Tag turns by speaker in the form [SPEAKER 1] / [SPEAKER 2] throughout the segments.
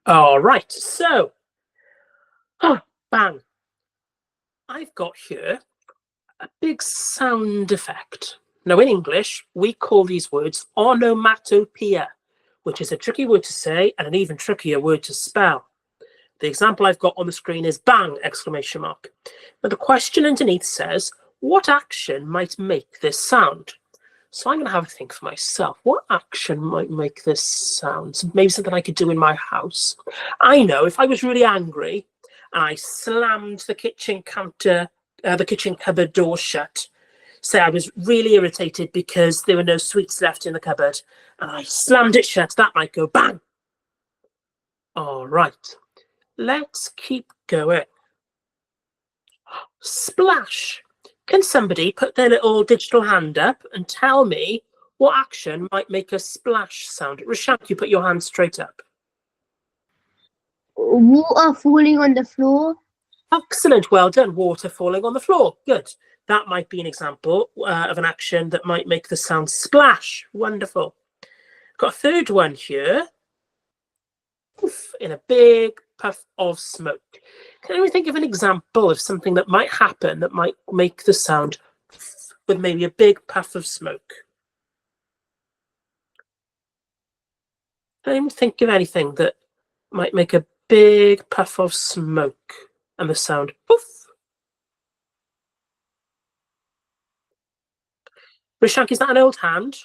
[SPEAKER 1] All right, so, bang. I've got here a big sound effect. Now, in English, we call these words onomatopoeia, which is a tricky word to say and an even trickier word to spell. The example I've got on the screen is bang, exclamation mark. But the question underneath says, what action might make this sound? So I'm going to have a think for myself. What action might make this sound? So maybe something I could do in my house. I know if I was really angry and I slammed the kitchen counter, the kitchen cupboard door shut, say I was really irritated because there were no sweets left in the cupboard, and I slammed it shut, that might go bang. All right, let's keep going. Splash. Can somebody put their little digital hand up and tell me what action might make a splash sound? Rishank, you put your hand straight up.
[SPEAKER 2] Water falling on the floor.
[SPEAKER 1] Excellent, well done. Water falling on the floor. Good. That might be an example of an action that might make the sound splash. Wonderful. Got a third one here. Poof, in a big puff of smoke. Can anyone think of an example of something that might happen that might make the sound with maybe a big puff of smoke? Can anyone think of anything that might make a big puff of smoke and the sound poof? Rishank, is that an old hand?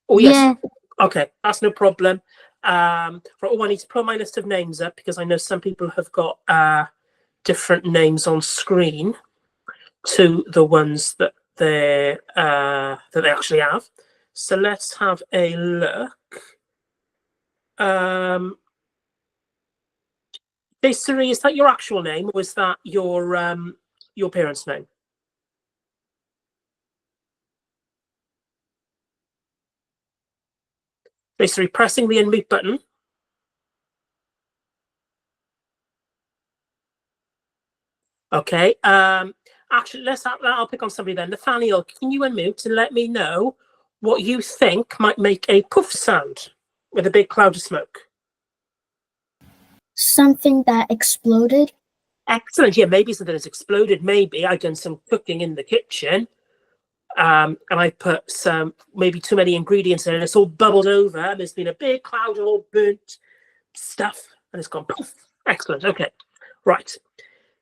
[SPEAKER 1] Oh, yes.
[SPEAKER 2] Yeah.
[SPEAKER 1] Okay, that's no problem. I need to put my list of names up because I know some people have got different names on screen to the ones that they actually have. So let's have a look. Desiree, is that your actual name or is that your parents' name? Desiree, pressing the unmute button. Okay. Actually, I'll pick on somebody then. Nathaniel, can you unmute and let me know what you think might make a poof sound with a big cloud of smoke?
[SPEAKER 2] Something that exploded.
[SPEAKER 1] Excellent. Yeah, maybe something has exploded. Maybe I've done some cooking in the kitchen and I put maybe too many ingredients in and it's all bubbled over and there's been a big cloud of all burnt stuff and it's gone poof. Excellent. Okay. Right.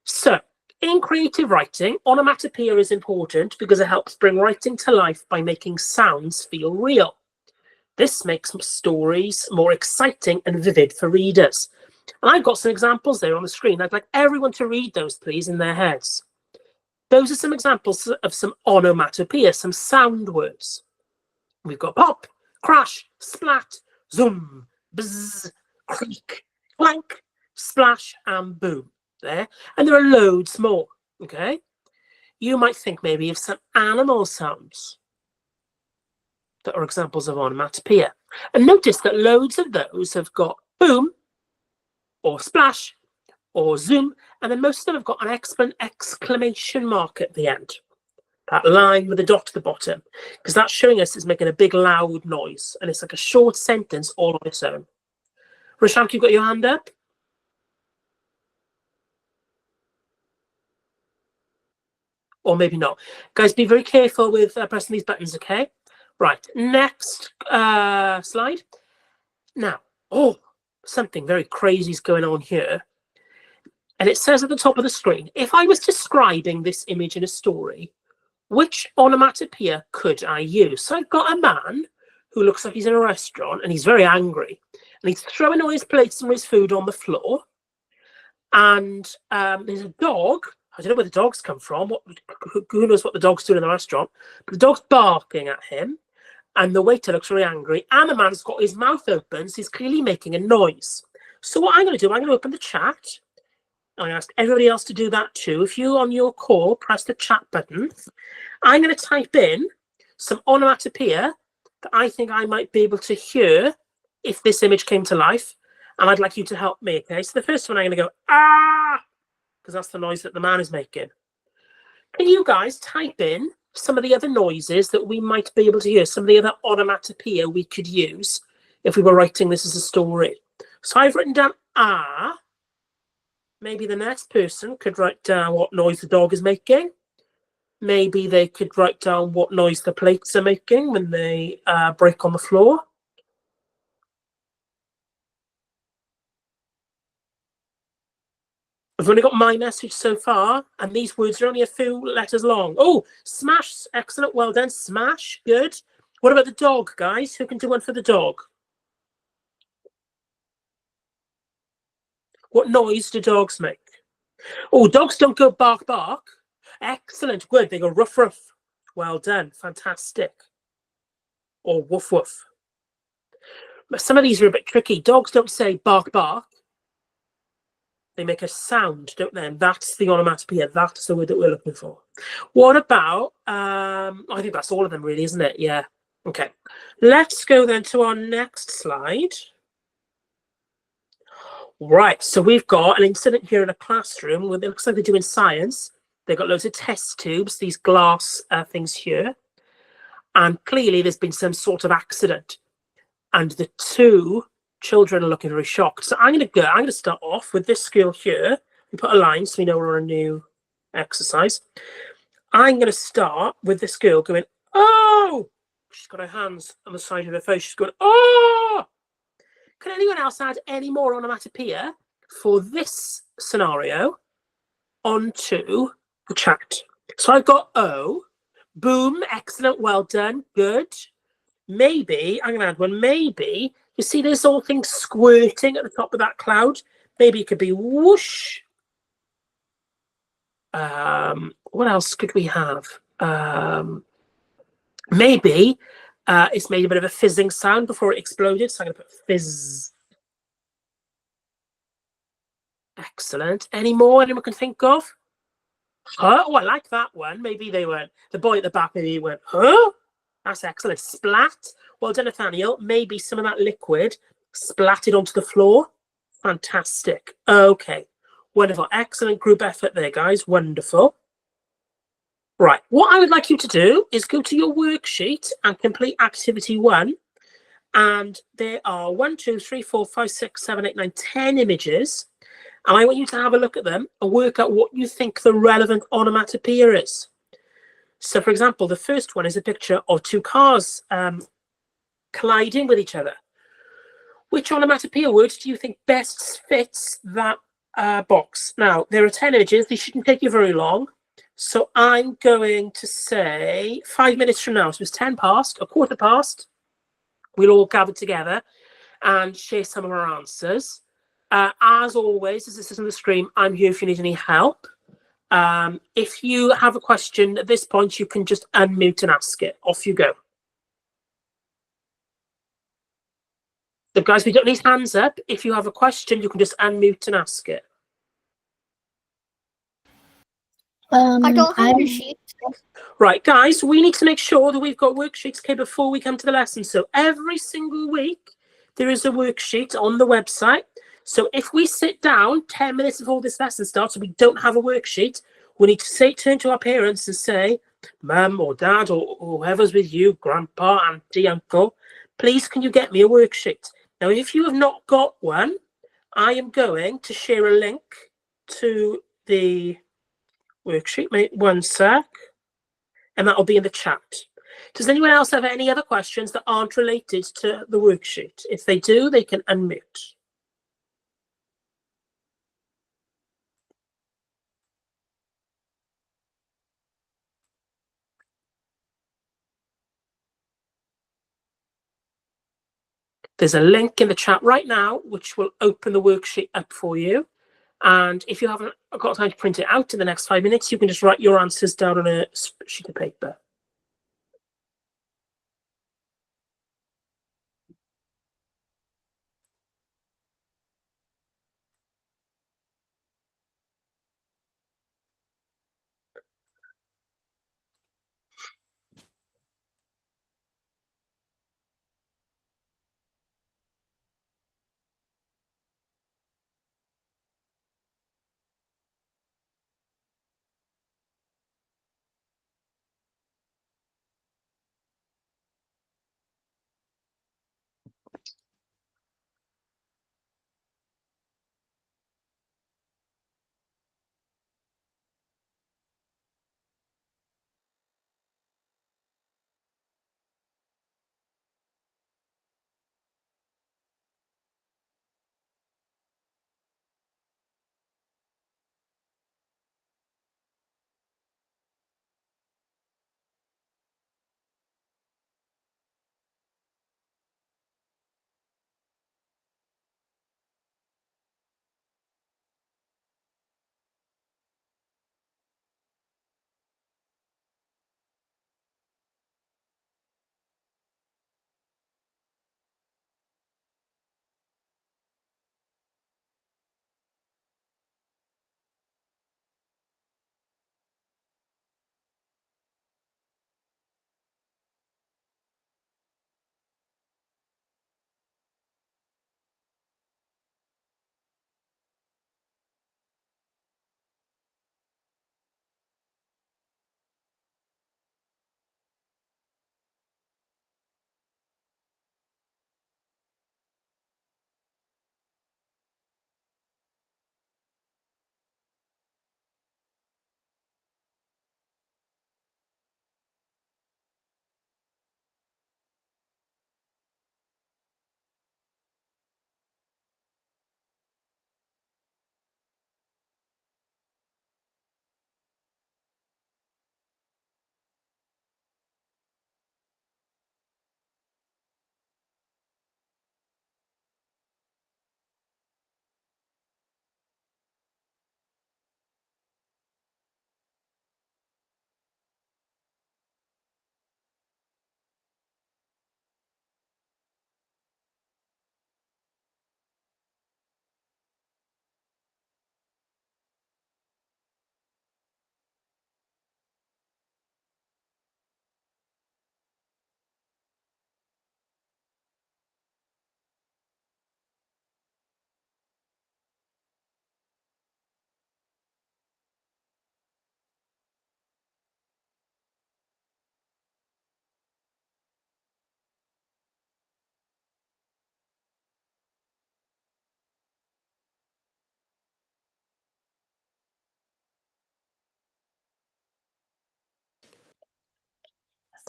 [SPEAKER 1] So in creative writing, onomatopoeia is important because it helps bring writing to life by making sounds feel real. This makes stories more exciting and vivid for readers. And I've got some examples there on the screen. I'd like everyone to read those, please, in their heads. Those are some examples of some onomatopoeia, some sound words. We've got pop, crash, splat, zoom, bzz, creak, clank, splash, and boom. There. And there are loads more, okay? You might think maybe of some animal sounds that are examples of onomatopoeia. And notice that loads of those have got boom, or splash, or zoom, and then most of them have got an exclamation mark at the end. That line with a dot at the bottom, because that's showing us it's making a big loud noise, and it's like a short sentence all on its own. Rishank, you've got your hand up? Or maybe not. Guys, be very careful with pressing these buttons, okay? Right, next slide. Now, something very crazy is going on here. And it says at the top of the screen, if I was describing this image in a story, which onomatopoeia could I use? So I've got a man who looks like he's in a restaurant and he's very angry. And he's throwing all his plates and his food on the floor. And there's a dog. I don't know where the dogs come from. Who knows what the dog's doing in the restaurant? But the dog's barking at him. And the waiter looks really angry. And the man's got his mouth open, so he's clearly making a noise. So what I'm going to do, I'm going to open the chat. I ask everybody else to do that too. If you on your call, press the chat button. I'm going to type in some onomatopoeia that I think I might be able to hear if this image came to life. And I'd like you to help me, okay? So the first one, I'm going to go, ah, because that's the noise that the man is making. Can you guys type in some of the other noises that we might be able to hear, some of the other onomatopoeia we could use if we were writing this as a story. So I've written down ah. Maybe the next person could write down what noise the dog is making. Maybe they could write down what noise the plates are making when they break on the floor. I've only got my message so far, and these words are only a few letters long. Oh, smash, excellent, well done, smash, good. What about the dog, guys? Who can do one for the dog? What noise do dogs make? Oh, dogs don't go bark, bark. Excellent, good, they go ruff, ruff. Well done, fantastic. Or woof, woof. Some of these are a bit tricky. Dogs don't say bark, bark. They make a sound, don't they? And that's the onomatopoeia. That's the word that we're looking for. What about, I think that's all of them really, isn't it? Yeah. Okay. Let's go then to our next slide. Right. So we've got an incident here in a classroom where it looks like they're doing science. They've got loads of test tubes, these glass things here. And clearly there's been some sort of accident. And the two children are looking very shocked. So I'm going to start off with this girl here. We put a line so we know we're on a new exercise. I'm going to start with this girl going, oh! She's got her hands on the side of her face. She's going, oh! Can anyone else add any more onomatopoeia for this scenario onto the chat? So I've got oh, boom, excellent, well done, good. Maybe, I'm going to add one, maybe, you see there's all things squirting at the top of that cloud? Maybe it could be whoosh. What else could we have? Maybe it's made a bit of a fizzing sound before it exploded, so I'm going to put fizz. Excellent. Any more anyone can think of? Huh? Oh, I like that one. Maybe they went, the boy at the back, maybe he went, huh? That's excellent. Splat. Well done, Nathaniel. Maybe some of that liquid splatted onto the floor. Fantastic. Okay. Wonderful. Excellent group effort there, guys. Wonderful. Right. What I would like you to do is go to your worksheet and complete activity 1. And there are 1, 2, 3, 4, 5, 6, 7, 8, 9, 10 images. And I want you to have a look at them and work out what you think the relevant onomatopoeia is. So, for example, the first one is a picture of two cars colliding with each other. Which onomatopoeia word do you think best fits that box? Now, there are 10 images. They shouldn't take you very long. So I'm going to say 5 minutes from now. So it's 10 past, a quarter past. We'll all gather together and share some of our answers. As always, as this is on the stream, I'm here if you need any help. If you have a question at this point, you can just unmute and ask it. Off you go. So guys, we don't need hands up. If you have a question, you can just unmute and ask it.
[SPEAKER 2] I don't have a sheet.
[SPEAKER 1] Right, guys, we need to make sure that we've got worksheets okay before we come to the lesson. So every single week, there is a worksheet on the website. So if we sit down 10 minutes before this lesson starts and we don't have a worksheet, we need to turn to our parents and say, Mum or Dad or whoever's with you, Grandpa, Auntie, Uncle, please can you get me a worksheet? Now, if you have not got one, I am going to share a link to the worksheet. Wait 1 sec. And that'll be in the chat. Does anyone else have any other questions that aren't related to the worksheet? If they do, they can unmute. There's a link in the chat right now, which will open the worksheet up for you. And if you haven't got time to print it out in the next 5 minutes, you can just write your answers down on a sheet of paper.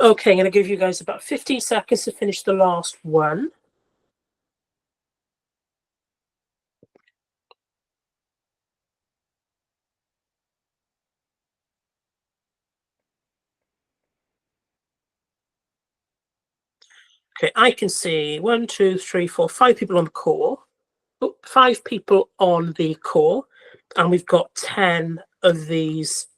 [SPEAKER 1] Okay, I'm going to give you guys about 15 seconds to finish the last one. Okay, I can see 1, 2, 3, 4, 5 people on the call. Oh, 5 people on the call, and we've got 10 of these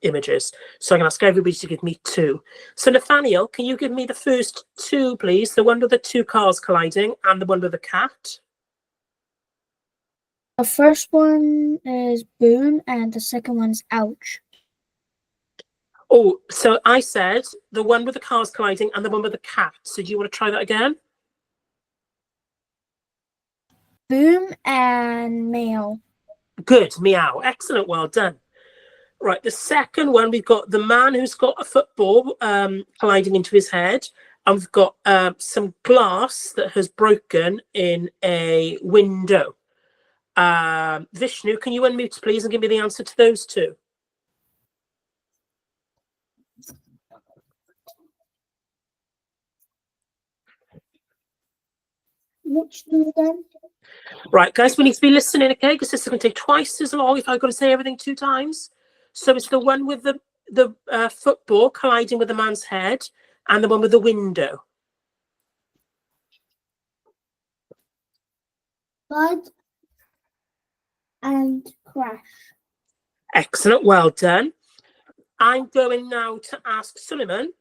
[SPEAKER 1] images. So I'm going to ask everybody to give me 2. So Nathaniel, can you give me the first 2, please? The one with the 2 cars colliding and the one with the cat.
[SPEAKER 2] The first one is boom, and the second one's ouch.
[SPEAKER 1] Oh, so I said the one with the cars colliding and the one with the cat. So do you want to try that again?
[SPEAKER 2] Boom and meow.
[SPEAKER 1] Good, meow. Excellent, well done. Right, the second one, we've got the man who's got a football colliding into his head, and we've got some glass that has broken in a window. Vishnu, can you unmute, please, and give me the answer to those 2?
[SPEAKER 2] Which 2 then?
[SPEAKER 1] Right, guys, we need to be listening, okay? Because this is going to take twice as long if I've got to say everything 2 times. So it's the one with the football colliding with the man's head, and the one with the window.
[SPEAKER 2] Bud and crash.
[SPEAKER 1] Excellent, well done. I'm going now to ask Suleiman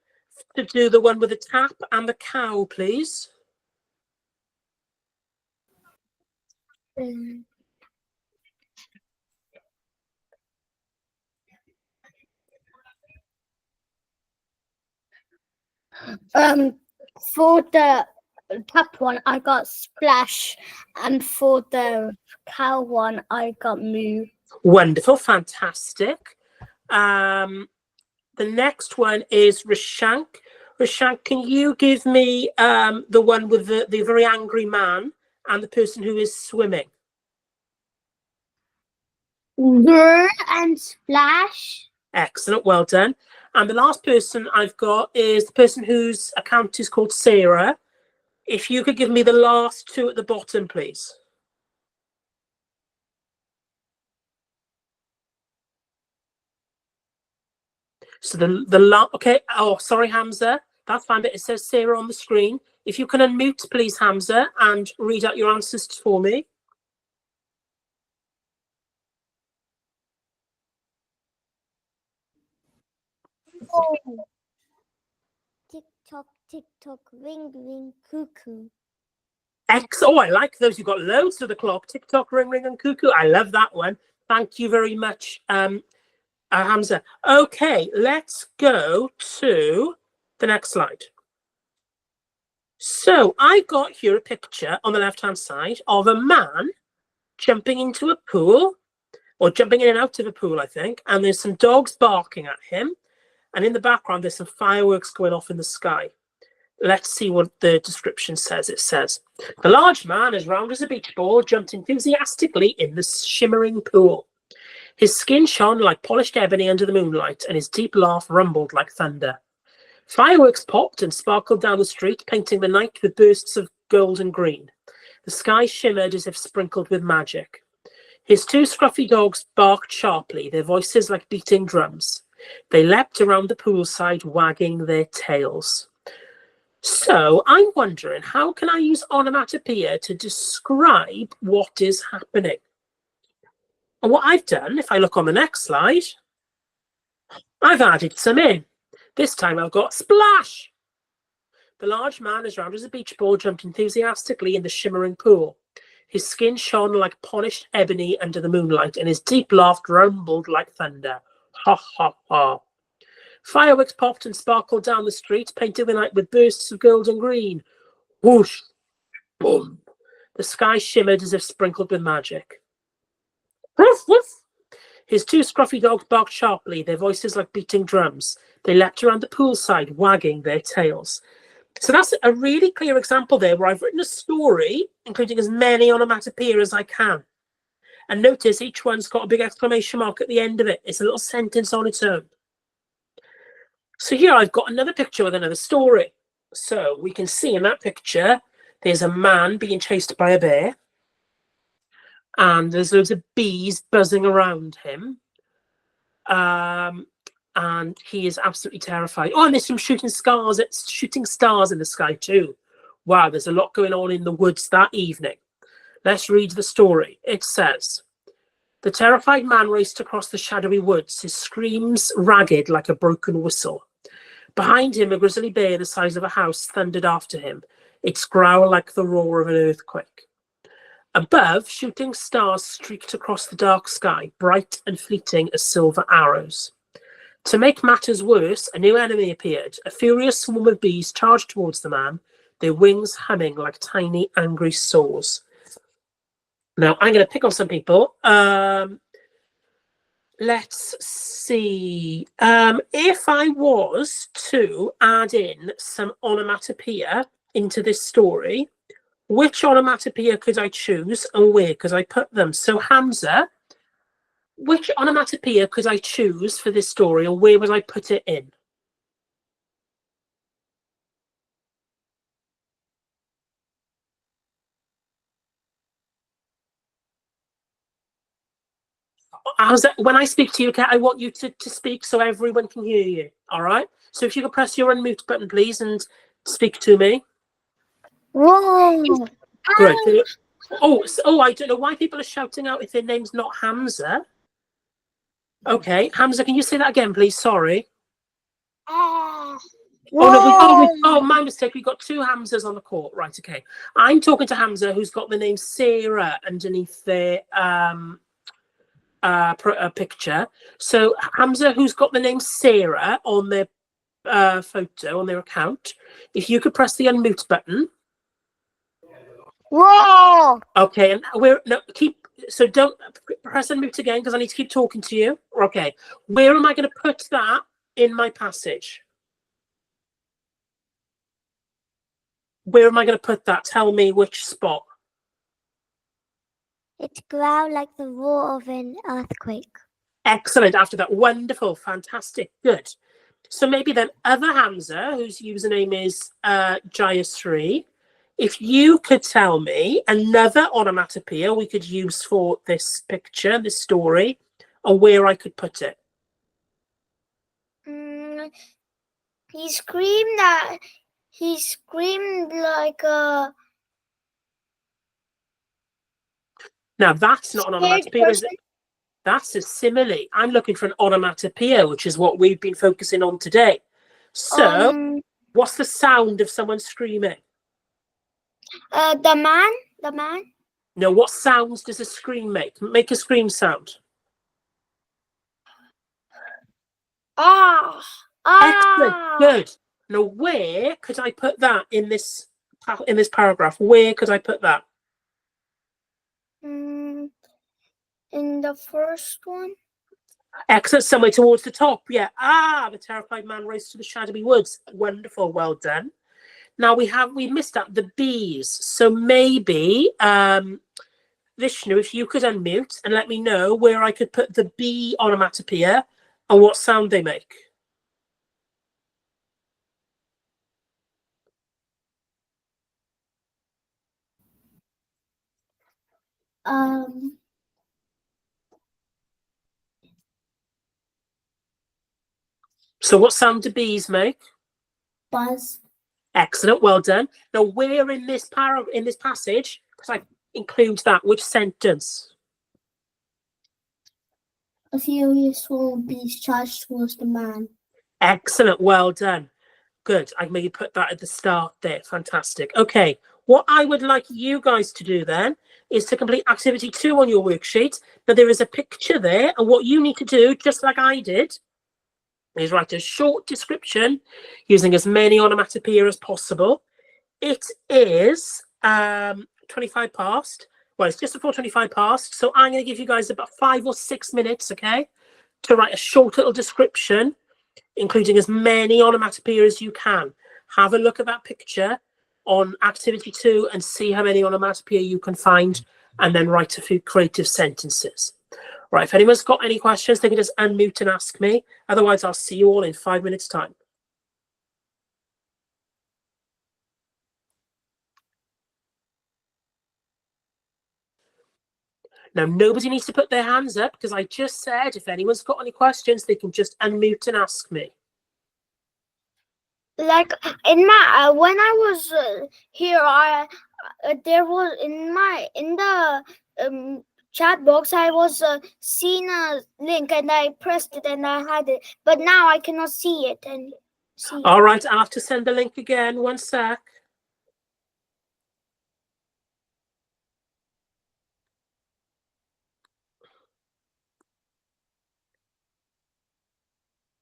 [SPEAKER 1] to do the one with the tap and the cow, please.
[SPEAKER 2] For the tap one, I got splash, and for the cow one, I got moo.
[SPEAKER 1] Wonderful, fantastic. The next one is Rishank. Rishank, can you give me the one with the very angry man and the person who is swimming?
[SPEAKER 2] Grr and splash.
[SPEAKER 1] Excellent, well done. And the last person I've got is the person whose account is called Sarah. If you could give me the last 2 at the bottom, please. So okay. Oh, sorry, Hamza. That's fine, but it says Sarah on the screen. If you can unmute, please, Hamza, and read out your answers for me.
[SPEAKER 2] Oh. Tick tock, ring ring, cuckoo.
[SPEAKER 1] Oh, I like those. You've got loads to the clock. Tick tock, ring ring, and cuckoo. I love that one. Thank you very much, Hamza. Okay, let's go to the next slide. So I got here a picture on the left-hand side of a man jumping into a pool, or jumping in and out of a pool, I think. And there's some dogs barking at him. And in the background, there's some fireworks going off in the sky. Let's see what the description says. It says, the large man, as round as a beach ball, jumped enthusiastically in the shimmering pool. His skin shone like polished ebony under the moonlight, and his deep laugh rumbled like thunder. Fireworks popped and sparkled down the street, painting the night with bursts of gold and green. The sky shimmered as if sprinkled with magic. His 2 scruffy dogs barked sharply, their voices like beating drums. They leapt around the poolside, wagging their tails. So I'm wondering, how can I use onomatopoeia to describe what is happening? And what I've done, if I look on the next slide, I've added some in. This time I've got splash. The large man, as round as a beach ball, jumped enthusiastically in the shimmering pool. His skin shone like polished ebony under the moonlight, and his deep laugh rumbled like thunder. Ha, ha, ha. Fireworks popped and sparkled down the street, painting the night with bursts of gold and green. Whoosh, boom. The sky shimmered as if sprinkled with magic. Woof, woof. His 2 scruffy dogs barked sharply, their voices like beating drums. They leapt around the poolside, wagging their tails. So that's a really clear example there where I've written a story, including as many onomatopoeia as I can. And notice each one's got a big exclamation mark at the end of it. It's a little sentence on its own. So here I've got another picture with another story. So we can see in that picture, there's a man being chased by a bear. And there's loads of bees buzzing around him. And he is absolutely terrified. Oh, and there's some shooting stars in the sky too. Wow, there's a lot going on in the woods that evening. Let's read the story. It says, the terrified man raced across the shadowy woods, his screams ragged like a broken whistle. Behind him, a grizzly bear the size of a house thundered after him, its growl like the roar of an earthquake. Above, shooting stars streaked across the dark sky, bright and fleeting as silver arrows. To make matters worse, a new enemy appeared. A furious swarm of bees charged towards the man, their wings humming like tiny, angry saws. Now, I'm going to pick on some people. Let's see. If I was to add in some onomatopoeia into this story, which onomatopoeia could I choose and where could I put them? So Hamza, which onomatopoeia could I choose for this story and where would I put it in? Hamza, when I speak to you, I want you to speak so everyone can hear you, all right? So if you could press your unmute button, please, and speak to me.
[SPEAKER 2] Whoa!
[SPEAKER 1] Great. I don't know why people are shouting out if their name's not Hamza. Okay, Hamza, can you say that again, please? Sorry.
[SPEAKER 2] Whoa!
[SPEAKER 1] Oh, my mistake. We've got two Hamzas on the court. Right, okay. I'm talking to Hamza, who's got the name Sarah underneath their picture. So Hamza, who's got the name Sarah on their photo, on their account, if you could press the unmute button.
[SPEAKER 2] Whoa!
[SPEAKER 1] Okay, and don't press unmute again because I need to keep talking to you. Okay, where am I going to put that in my passage? Where am I going to put that? Tell me which spot.
[SPEAKER 2] It growled like the roar of an earthquake.
[SPEAKER 1] Excellent. After that, wonderful, fantastic, good. So maybe then other Hamza, whose username is Jayashree, if you could tell me another onomatopoeia we could use for this picture, this story, and where I could put it.
[SPEAKER 2] He screamed like a...
[SPEAKER 1] Now, that's not an onomatopoeia, is it? That's a simile. I'm looking for an onomatopoeia, which is what we've been focusing on today. So, what's the sound of someone screaming?
[SPEAKER 2] The man.
[SPEAKER 1] No, what sounds does a scream make? Make a scream sound. Excellent, good. Now, where could I put that in this paragraph? Where could I put that?
[SPEAKER 2] In the first one.
[SPEAKER 1] Excellent, somewhere towards the top. Yeah. The terrified man raced to the shadowy woods. Wonderful, well done. Now we missed out the bees. So maybe Vishnu, if you could unmute and let me know where I could put the bee onomatopoeia and what sound they make. So what sound do bees make?
[SPEAKER 2] Buzz.
[SPEAKER 1] Excellent, well done. Now where in this passage, because I include that, which sentence?
[SPEAKER 2] A furious swarm of bees charged towards the man.
[SPEAKER 1] Excellent, well done. Good, I maybe put that at the start there. Fantastic. Okay, what I would like you guys to do then is to complete activity 2 on your worksheet. Now there is a picture there, and what you need to do, just like I did, is write a short description using as many onomatopoeia as possible. It is 25 past. Well, it's just before 25 past. So I'm going to give you guys about 5 or 6 minutes, okay, to write a short little description, including as many onomatopoeia as you can. Have a look at that picture on activity 2 and see how many onomatopoeia you can find, and then write a few creative sentences. Right, if anyone's got any questions, they can just unmute and ask me. Otherwise, I'll see you all in 5 minutes' time. Now, nobody needs to put their hands up because I just said if anyone's got any questions, they can just unmute and ask me.
[SPEAKER 2] Like in my when I was here, I there was in the chat box I was seen a link and I pressed it and I had it, but now I cannot see it and see.
[SPEAKER 1] All right, I'll have to send the link again. One sec.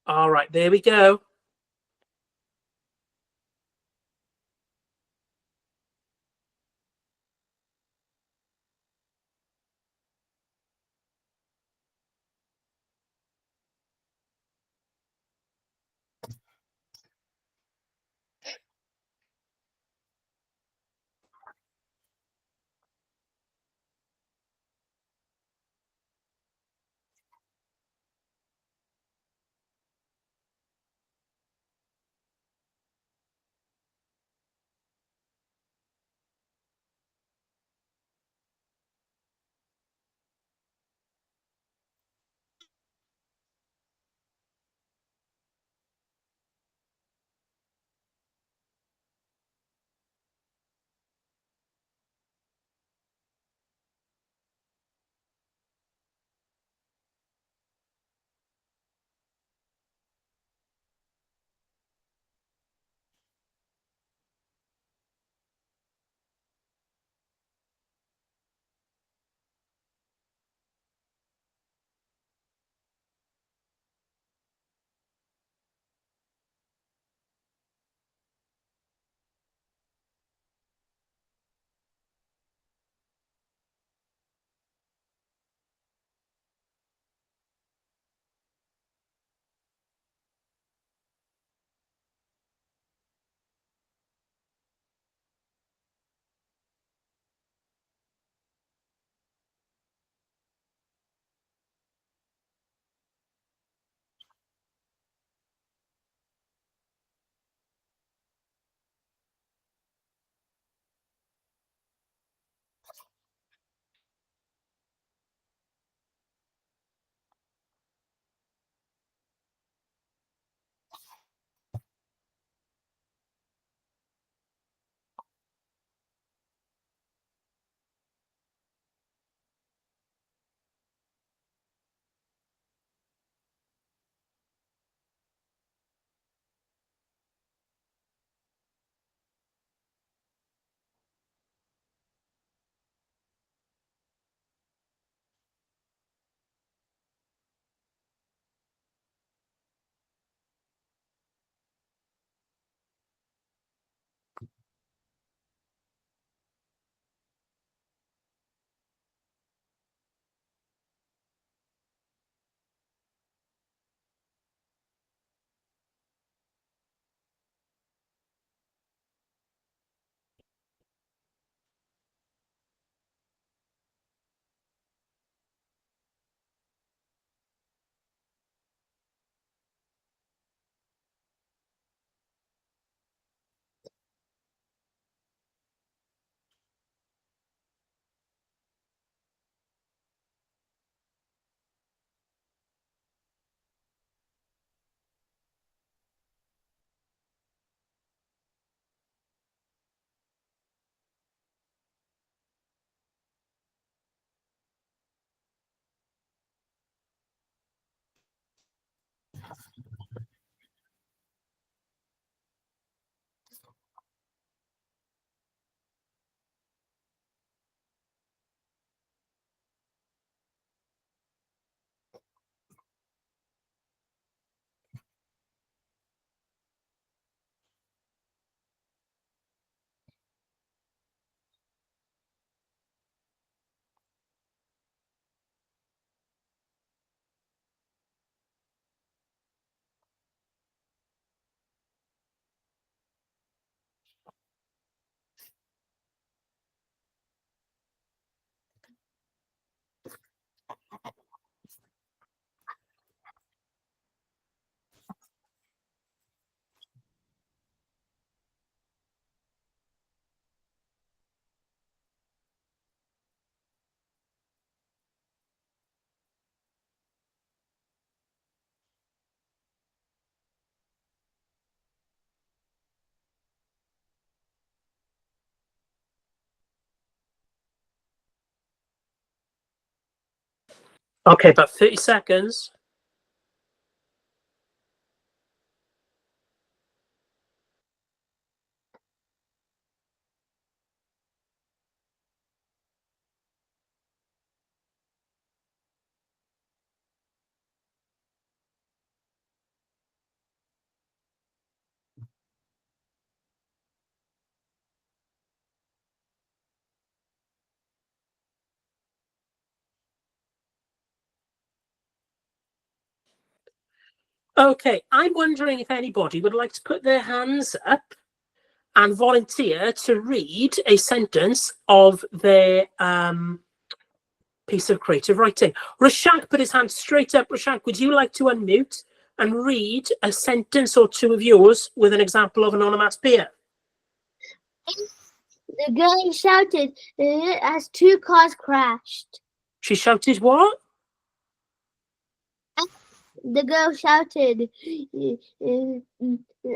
[SPEAKER 1] All right, there we go. Okay, about 30 seconds. Okay, I'm wondering if anybody would like to put their hands up and volunteer to read a sentence of their piece of creative writing. Rashank put his hand straight up. Rashank, would you like to unmute and read a sentence or two of yours with an example of an onomatopoeia?
[SPEAKER 2] The girl shouted as two cars crashed.
[SPEAKER 1] She shouted what?
[SPEAKER 2] The girl shouted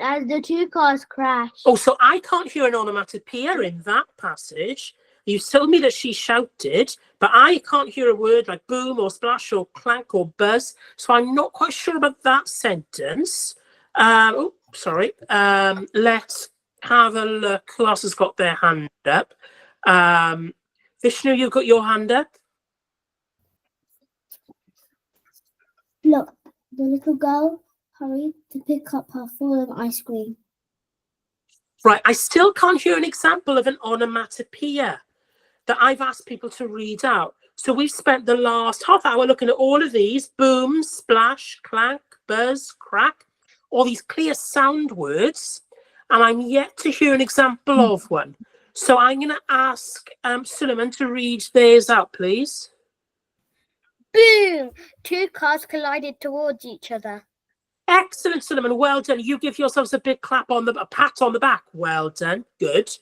[SPEAKER 2] as the two cars crashed.
[SPEAKER 1] Oh, so I can't hear an onomatopoeia in that passage. You told me that she shouted, but I can't hear a word like boom or splash or clank or buzz. So I'm not quite sure about that sentence. Sorry. Let's have a look. Who else has got their hand up? Vishnu, you've got your hand up.
[SPEAKER 2] Look, the little girl hurried to pick up her fallen ice cream.
[SPEAKER 1] Right, I still can't hear an example of an onomatopoeia that I've asked people to read out. So we've spent the last half hour looking at all of these: boom, splash, clank, buzz, crack, all these clear sound words, and I'm yet to hear an example of one. So I'm going to ask Suleiman to read theirs out, please.
[SPEAKER 2] Boom! Two cars collided towards each other.
[SPEAKER 1] Excellent, Suleiman. Well done. You give yourselves a big clap on a pat on the back. Well done. Good.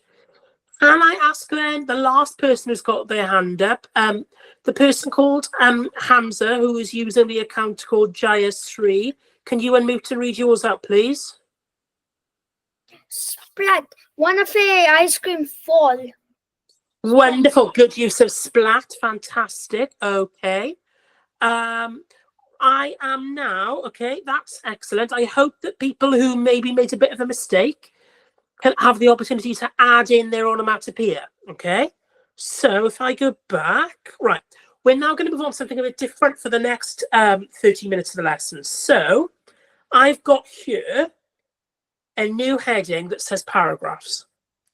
[SPEAKER 1] Can I ask then the last person who's got their hand up, the person called Hamza, who is using the account called Jayashree, can you unmute and read yours out, please?
[SPEAKER 2] Splat! One of the ice cream fall.
[SPEAKER 1] Wonderful. Good use of splat. Fantastic. Okay. I am now, okay, that's excellent. I hope that people who maybe made a bit of a mistake can have the opportunity to add in their onomatopoeia, okay? So if I go back, right, we're now going to move on to something a bit different for the next 30 minutes of the lesson. So I've got here a new heading that says paragraphs.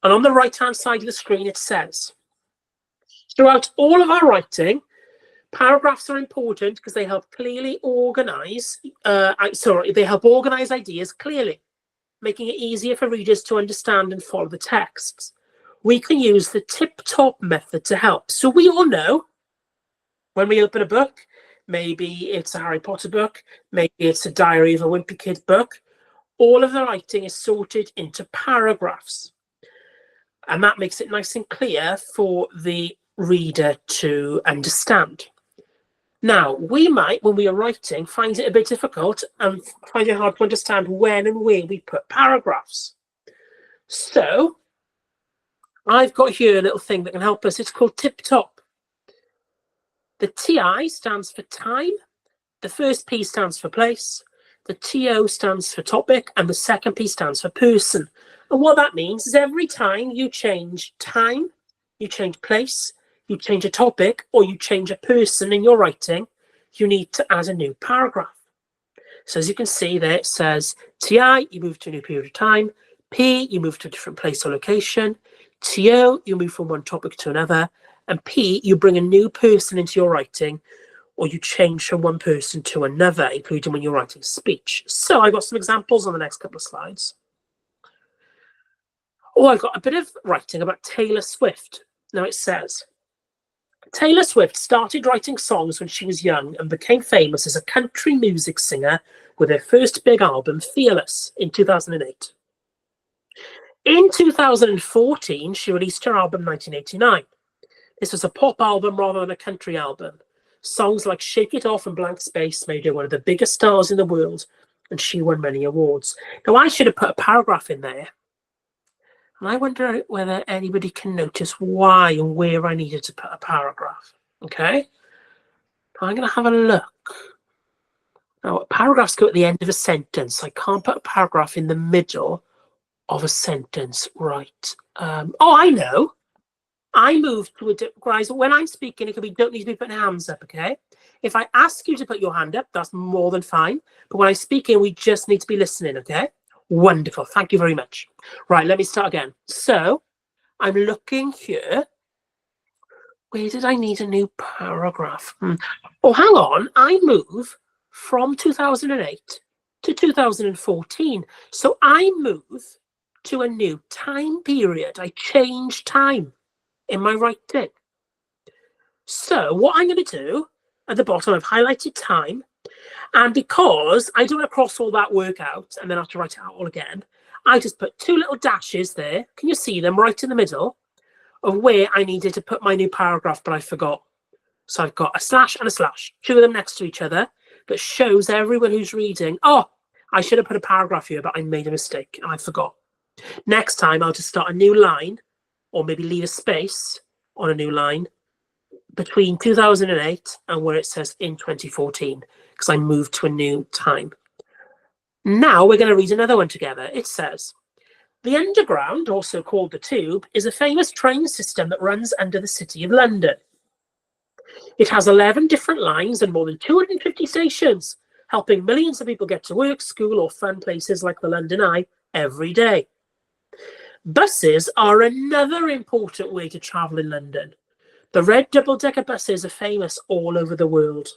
[SPEAKER 1] And on the right-hand side of the screen, it says, throughout all of our writing, paragraphs are important because they help clearly organize, they help organize ideas clearly, making it easier for readers to understand and follow the texts. We can use the tip-top method to help. So we all know when we open a book, maybe it's a Harry Potter book, maybe it's a Diary of a Wimpy Kid book, all of the writing is sorted into paragraphs. And that makes it nice and clear for the reader to understand. Now, we might, when we are writing, find it a bit difficult and find it hard to understand when and where we put paragraphs. So, I've got here a little thing that can help us. It's called tip-top. The TI stands for time, the first P stands for place, the TO stands for topic, and the second P stands for person. And what that means is every time you change time, you change place, you change a topic, or you change a person in your writing, you need to add a new paragraph. So as you can see there, it says TI, you move to a new period of time. P, you move to a different place or location. TO, you move from one topic to another. And P, you bring a new person into your writing, or you change from one person to another, including when you're writing speech. So I've got some examples on the next couple of slides. Oh, I've got a bit of writing about Taylor Swift. Now it says, Taylor Swift started writing songs when she was young and became famous as a country music singer with her first big album, Fearless, in 2008. In 2014, she released her album 1989. This was a pop album rather than a country album. Songs like Shake It Off and Blank Space made her one of the biggest stars in the world, and she won many awards. Now, I should have put a paragraph in there. And I wonder whether anybody can notice why and where I needed to put a paragraph. Okay. I'm going to have a look. Now, paragraphs go at the end of a sentence. I can't put a paragraph in the middle of a sentence. Right. Oh, I know. I moved to a guys. When I'm speaking, it could be don't need to be putting hands up, okay? If I ask you to put your hand up, that's more than fine. But when I'm speaking, we just need to be listening, okay? Wonderful. Thank you very much. Right, let me start again. So I'm looking here. Where did I need a new paragraph? Oh, hang on. I move from 2008 to 2014. So I move to a new time period. I change time in my writing. So what I'm going to do at the bottom, I've highlighted time. And because I don't want to cross all that work out and then have to write it out all again, I just put two little dashes there. Can you see them right in the middle of where I needed to put my new paragraph, but I forgot. So I've got a slash and a slash, two of them next to each other, that shows everyone who's reading, oh, I should have put a paragraph here, but I made a mistake and I forgot. Next time, I'll just start a new line, or maybe leave a space on a new line between 2008 and where it says in 2014, because I moved to a new time. Now we're going to read another one together. It says, the Underground, also called the Tube, is a famous train system that runs under the City of London. It has 11 different lines and more than 250 stations, helping millions of people get to work, school, or fun places like the London Eye every day. Buses are another important way to travel in London. The red double-decker buses are famous all over the world.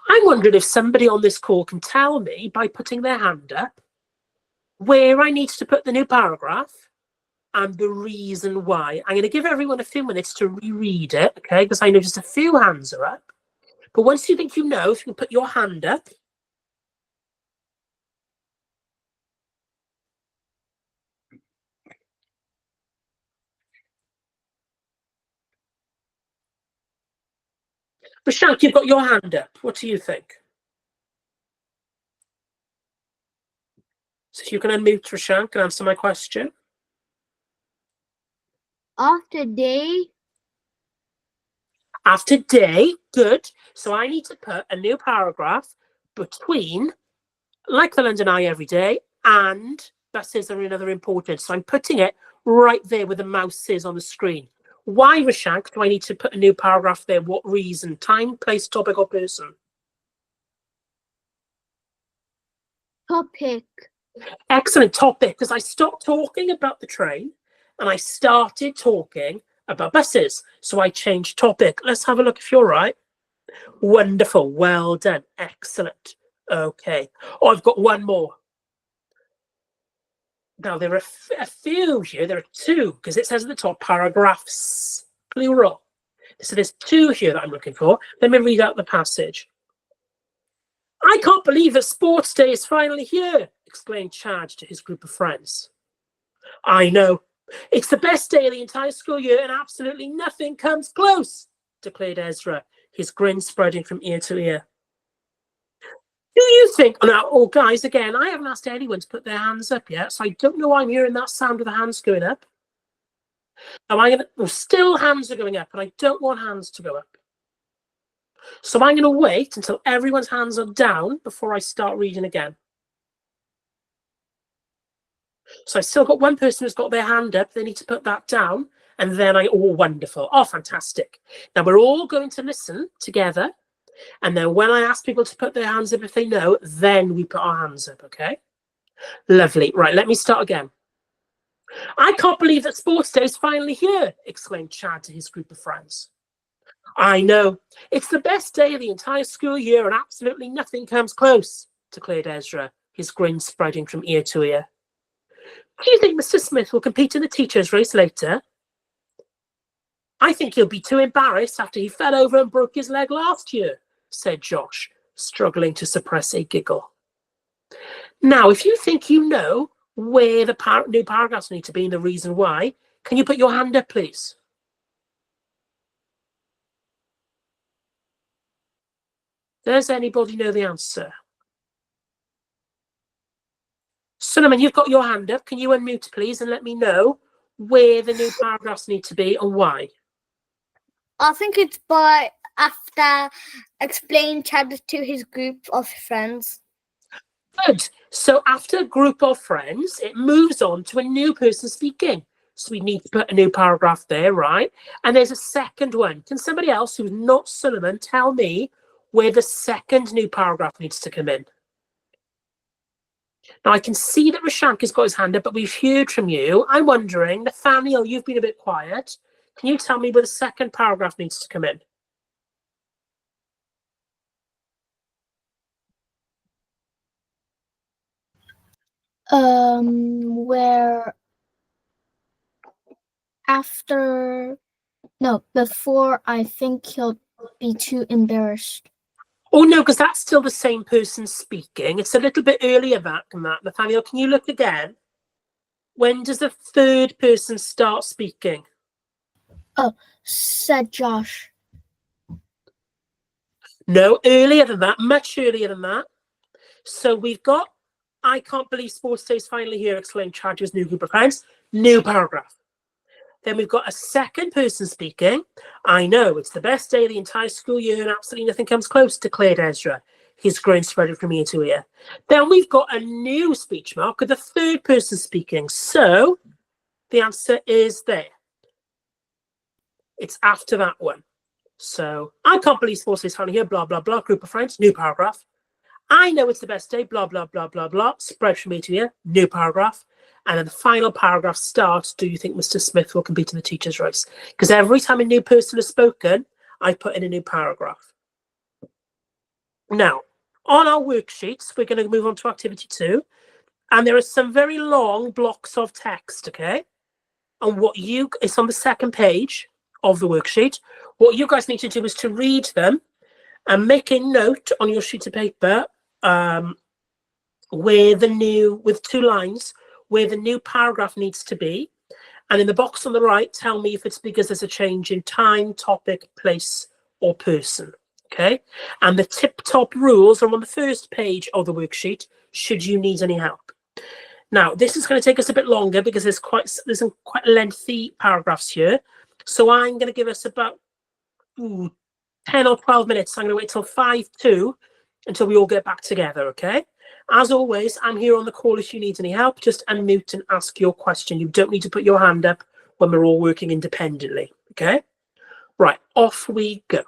[SPEAKER 1] I'm wondering if somebody on this call can tell me, by putting their hand up, where I need to put the new paragraph and the reason why. I'm going to give everyone a few minutes to reread it, okay, because I know just a few hands are up. But once you think you know, if you can put your hand up. Rashank, you've got your hand up. What do you think? So if you can unmute Rashank and answer my question.
[SPEAKER 2] After day.
[SPEAKER 1] After day, good. So I need to put a new paragraph between, like the London Eye every day, and buses are another important. So I'm putting it right there where the mouse is on the screen. Why, Rashank, do I need to put a new paragraph there? What reason? Time, place, topic, or person?
[SPEAKER 2] Topic.
[SPEAKER 1] Excellent topic, because I stopped talking about the train and I started talking about buses. So I changed topic. Let's have a look if you're right. Wonderful. Well done. Excellent. Okay. Oh, I've got one more. Now, there are a few here. There are two, because it says at the top, paragraphs, plural. So there's two here that I'm looking for. Let me read out the passage. I can't believe that sports day is finally here, exclaimed Chad to his group of friends. I know. It's the best day of the entire school year and absolutely nothing comes close, declared Ezra, his grin spreading from ear to ear. Do you think, now, oh guys, again, I haven't asked anyone to put their hands up yet, so I don't know why I'm hearing that sound of the hands going up. Still hands are going up, and I don't want hands to go up. So I'm going to wait until everyone's hands are down before I start reading again. So I've still got one person who's got their hand up. They need to put that down. And then oh, wonderful. Oh, fantastic. Now we're all going to listen together. And then when I ask people to put their hands up if they know, then we put our hands up, okay? Lovely. Right, let me start again. I can't believe that sports day is finally here, exclaimed Chad to his group of friends. I know. It's the best day of the entire school year and absolutely nothing comes close, declared Ezra, his grin spreading from ear to ear. Do you think Mr. Smith will compete in the teacher's race later? I think he'll be too embarrassed after he fell over and broke his leg last year, said Josh, struggling to suppress a giggle. Now, if you think you know where the new paragraphs need to be and the reason why, can you put your hand up, please? Does anybody know the answer? Solomon, you've got your hand up. Can you unmute, please, and let me know where the new paragraphs need to be and why?
[SPEAKER 2] I think it's by after explaining chat to his group of friends.
[SPEAKER 1] Good. So after a group of friends, it moves on to a new person speaking. So we need to put a new paragraph there, right? And there's a second one. Can somebody else who's not Solomon tell me where the second new paragraph needs to come in? Now I can see that Rashank has got his hand up, but we've heard from you. I'm wondering, Nathaniel, you've been a bit quiet. Can you tell me where the second paragraph needs to come in?
[SPEAKER 2] Where after no, before I think he'll be too embarrassed.
[SPEAKER 1] Oh no, because that's still the same person speaking. It's a little bit earlier back than that. Nathaniel, can you look again? When does the third person start speaking?
[SPEAKER 2] Oh, said Josh.
[SPEAKER 1] No, earlier than that, much earlier than that. So we've got, I can't believe Sports Day is finally here, exclaimed Chargers' new group of friends. New paragraph. Then we've got a second person speaking. I know, it's the best day of the entire school year and absolutely nothing comes close, declared Ezra. His grin spreading from ear to ear. Then we've got a new speech mark with the third person speaking. So the answer is there. It's after that one. So I can't believe Sports Day is finally here, blah, blah, blah, group of friends, new paragraph. I know it's the best day, blah, blah, blah, blah, blah, spread from ear to ear, new paragraph. And then the final paragraph starts, do you think Mr. Smith will compete in the teacher's race? Because every time a new person has spoken, I put in a new paragraph. Now, on our worksheets, we're going to move on to activity 2. And there are some very long blocks of text, okay? And it's on the second page of the worksheet. What you guys need to do is to read them and make a note on your sheet of paper with 2 lines, where the new paragraph needs to be. And in the box on the right, tell me if it's because there's a change in time, topic, place, or person. Okay. And the tip-top rules are on the first page of the worksheet, should you need any help. Now, this is going to take us a bit longer because there's some quite lengthy paragraphs here. So I'm going to give us about 10 or 12 minutes. I'm going to wait till 5:02 until we all get back together, okay? As always, I'm here on the call if you need any help. Just unmute and ask your question. You don't need to put your hand up when we're all working independently, okay? Right, off we go.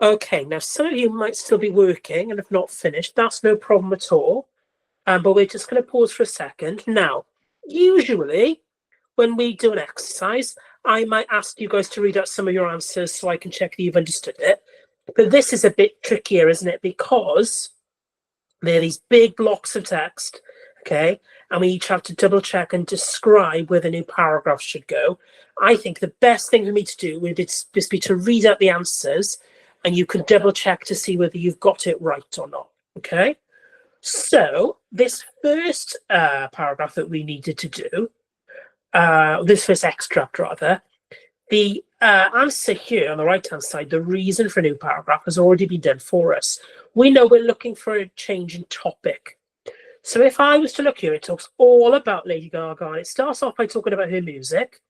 [SPEAKER 1] Okay, now some of you might still be working and have not finished. That's no problem at all. But we're just going to pause for a second. Now, usually when we do an exercise, I might ask you guys to read out some of your answers so I can check that you've understood it. But this is a bit trickier, isn't it? Because there are these big blocks of text, okay? And we each have to double check and describe where the new paragraph should go. I think the best thing for me to do would just be to read out the answers and you can double check to see whether you've got it right or not, okay? So this first paragraph that we needed to do, this first extract rather, the answer here on the right-hand side, the reason for a new paragraph has already been done for us. We know we're looking for a change in topic. So if I was to look here, it talks all about Lady Gaga. It starts off by talking about her music,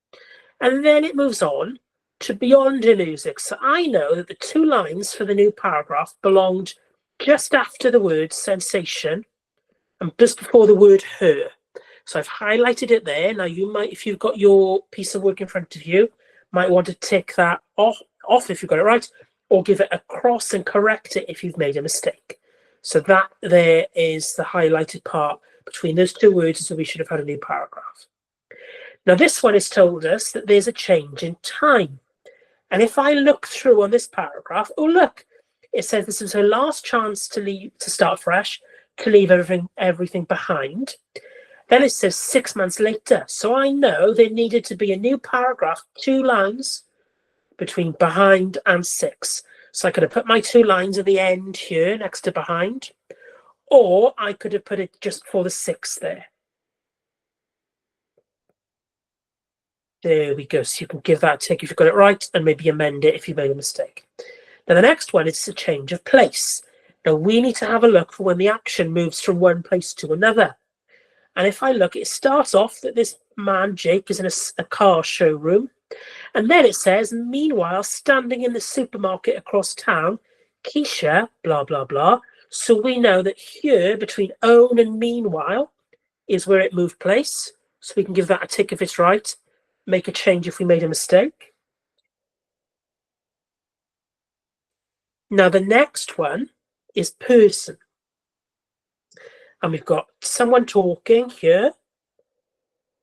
[SPEAKER 1] and then it moves on to beyond her music. So I know that the 2 lines for the new paragraph belonged just after the word sensation and just before the word her. So I've highlighted it there. Now you might, if you've got your piece of work in front of you, might want to tick that off if you've got it right, or give it a cross and correct it if you've made a mistake. So that there is the highlighted part between those 2 words, so we should have had a new paragraph. Now this one has told us that there's a change in time. And if I look through on this paragraph, oh look, it says this is her last chance to start fresh, to leave everything behind. Then it says 6 months later. So I know there needed to be a new paragraph, 2 lines between behind and 6. So I could have put my 2 lines at the end here next to behind, or I could have put it just before the 6 there. There we go. So you can give that a tick if you've got it right and maybe amend it if you made a mistake. Now the next one is a change of place. Now we need to have a look for when the action moves from one place to another. And if I look, it starts off that this man, Jake, is in a car showroom. And then it says, meanwhile, standing in the supermarket across town, Keisha, blah, blah, blah. So we know that here, between own and meanwhile, is where it moved place. So we can give that a tick if it's right. Make a change if we made a mistake. Now, the next one is person. And we've got someone talking here.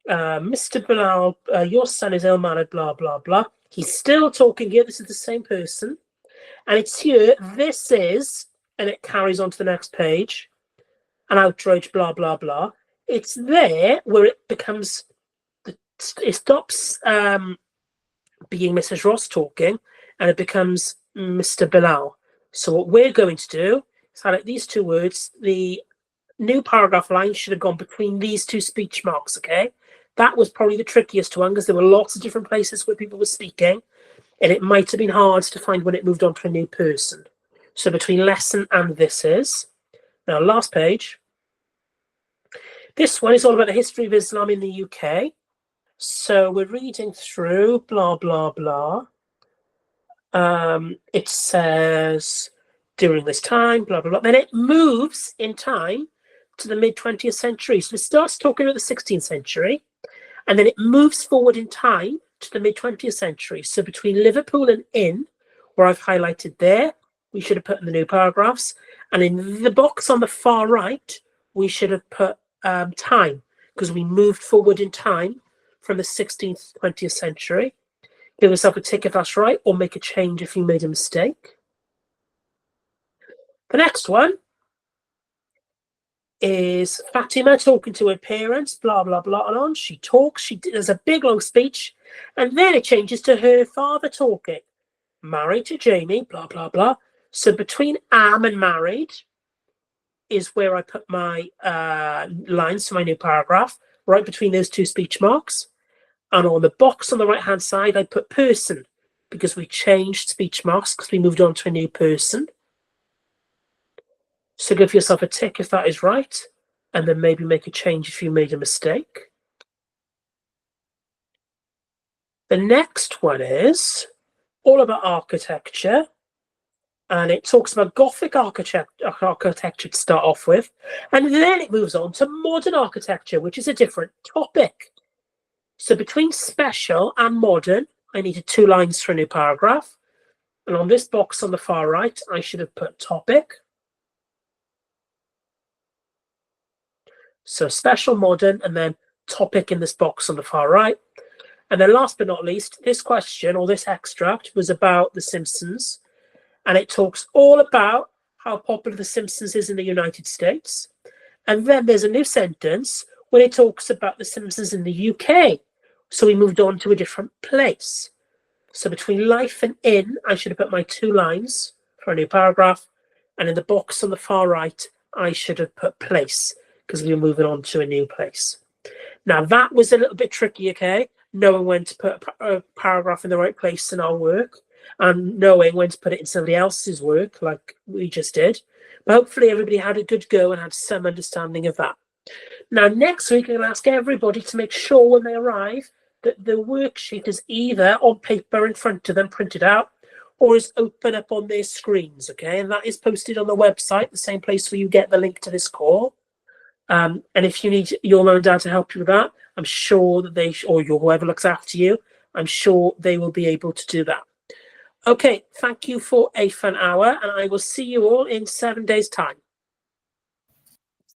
[SPEAKER 1] Mr. Bilal, your son is ill-mannered, blah, blah, blah. He's still talking here. This is the same person. And it's here, this is, and it carries on to the next page, an outrage, blah, blah, blah. It's there where it becomes, it stops being Mrs. Ross talking, and it becomes Mr. Bilal. So what we're going to do is highlight these 2 words. The new paragraph line should have gone between these 2 speech marks, okay? That was probably the trickiest one because there were lots of different places where people were speaking, and it might have been hard to find when it moved on to a new person. So between lesson and this is. Now, last page. This one is all about the history of Islam in the UK. So we're reading through, blah, blah, blah. It says, during this time, blah, blah, blah. Then it moves in time to the mid-20th century. So it starts talking about the 16th century, and then it moves forward in time to the mid-20th century. So between Liverpool and in, where I've highlighted there, we should have put in the new paragraphs. And in the box on the far right, we should have put time, because we moved forward in time from the 16th, 20th century. Give yourself a tick if that's right, or make a change if you made a mistake. The next one is Fatima talking to her parents, blah, blah, blah, and on. She talks, she does a big, long speech, and then it changes to her father talking. Married to Jamie, blah, blah, blah. So between am and married is where I put my lines for my new paragraph, right between those 2 speech marks. And on the box on the right-hand side, I put person, because we changed speech marks because we moved on to a new person. So give yourself a tick if that is right, and then maybe make a change if you made a mistake. The next one is all about architecture, and it talks about Gothic architecture to start off with, and then it moves on to modern architecture, which is a different topic. So between special and modern, I needed 2 lines for a new paragraph. And on this box on the far right, I should have put topic. So special, modern, and then topic in this box on the far right. And then last but not least, this question or this extract was about The Simpsons. And it talks all about how popular The Simpsons is in the United States. And then there's a new sentence where it talks about The Simpsons in the UK. So we moved on to a different place. So between life and in, I should have put my 2 lines for a new paragraph. And in the box on the far right, I should have put place because we were moving on to a new place. Now that was a little bit tricky, okay? Knowing when to put a paragraph in the right place in our work and knowing when to put it in somebody else's work like we just did. But hopefully everybody had a good go and had some understanding of that. Now next week, I'm going to ask everybody to make sure when they arrive that the worksheet is either on paper in front of them, printed out, or is open up on their screens, okay? And that is posted on the website, the same place where you get the link to this call. And if you need your mum and dad to help you with that, I'm sure that they, or your whoever looks after you, I'm sure they will be able to do that. Okay, thank you for a fun hour, and I will see you all in 7 days' time.